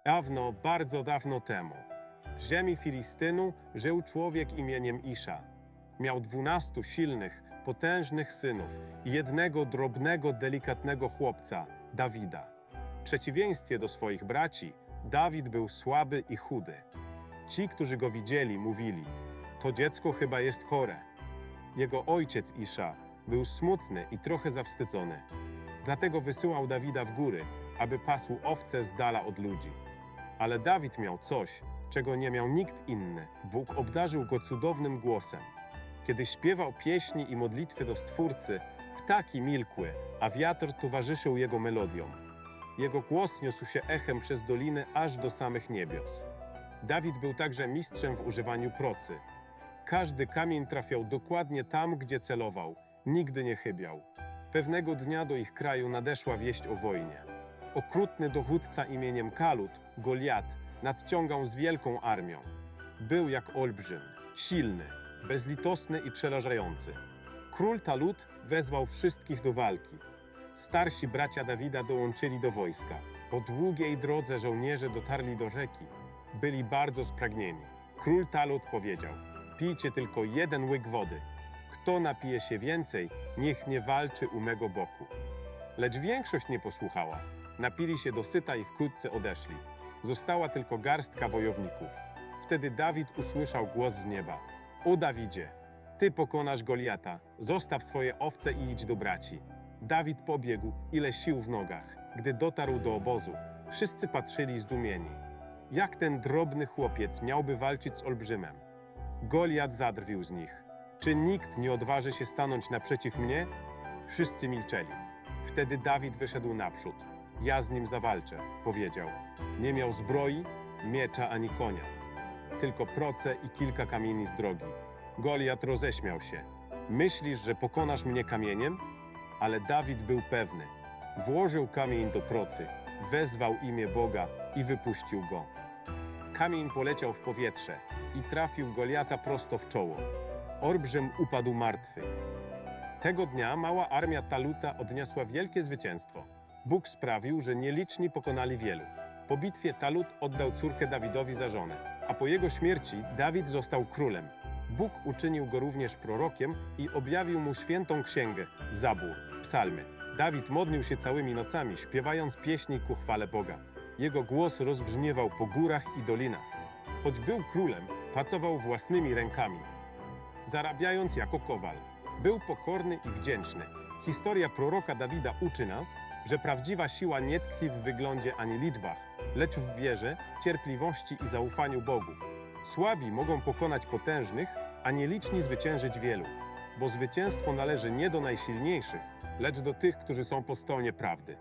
Dawno, bardzo dawno temu, w ziemi Filistynu żył człowiek imieniem Isza. Miał 12 silnych, potężnych synów i jednego drobnego, delikatnego chłopca, Dawida. W przeciwieństwie do swoich braci, Dawid był słaby i chudy. Ci, którzy go widzieli, mówili: to dziecko chyba jest chore. Jego ojciec Isza był smutny i trochę zawstydzony. Dlatego wysyłał Dawida w góry, aby pasł owce z dala od ludzi. Ale Dawid miał coś, czego nie miał nikt inny. Bóg obdarzył go cudownym głosem. Kiedy śpiewał pieśni i modlitwy do Stwórcy, ptaki milkły, a wiatr towarzyszył jego melodiom. Jego głos niósł się echem przez doliny aż do samych niebios. Dawid był także mistrzem w używaniu procy. Każdy kamień trafiał dokładnie tam, gdzie celował. Nigdy nie chybiał. Pewnego dnia do ich kraju nadeszła wieść o wojnie. Okrutny dowódca imieniem Kalut, Goliat, nadciągał z wielką armią. Był jak olbrzym, silny, bezlitosny i przerażający. Król Talut wezwał wszystkich do walki. Starsi bracia Dawida dołączyli do wojska. Po długiej drodze żołnierze dotarli do rzeki. Byli bardzo spragnieni. Król Talut powiedział: pijcie tylko jeden łyk wody. Kto napije się więcej, niech nie walczy u mego boku. Lecz większość nie posłuchała. Napili się dosyta i wkrótce odeszli. Została tylko garstka wojowników. Wtedy Dawid usłyszał głos z nieba: o Dawidzie, ty pokonasz Goliata, zostaw swoje owce i idź do braci. Dawid pobiegł, ile sił w nogach. Gdy dotarł do obozu, wszyscy patrzyli zdumieni. Jak ten drobny chłopiec miałby walczyć z olbrzymem? Goliat zadrwił z nich: czy nikt nie odważy się stanąć naprzeciw mnie? Wszyscy milczeli. Wtedy Dawid wyszedł naprzód. Ja z nim zawalczę, powiedział. Nie miał zbroi, miecza ani konia, tylko proce i kilka kamieni z drogi. Goliat roześmiał się. Myślisz, że pokonasz mnie kamieniem? Ale Dawid był pewny. Włożył kamień do procy, wezwał imię Boga i wypuścił go. Kamień poleciał w powietrze i trafił Goliata prosto w czoło. Olbrzym upadł martwy. Tego dnia mała armia Taluta odniosła wielkie zwycięstwo. Bóg sprawił, że nieliczni pokonali wielu. Po bitwie Talut oddał córkę Dawidowi za żonę, a po jego śmierci Dawid został królem. Bóg uczynił go również prorokiem i objawił mu świętą księgę, Zabór, psalmy. Dawid modlił się całymi nocami, śpiewając pieśni ku chwale Boga. Jego głos rozbrzmiewał po górach i dolinach. Choć był królem, pracował własnymi rękami, zarabiając jako kowal. Był pokorny i wdzięczny. Historia proroka Dawida uczy nas, że prawdziwa siła nie tkwi w wyglądzie ani liczbach, lecz w wierze, cierpliwości i zaufaniu Bogu. Słabi mogą pokonać potężnych, a nieliczni zwyciężyć wielu, bo zwycięstwo należy nie do najsilniejszych, lecz do tych, którzy są po stronie prawdy.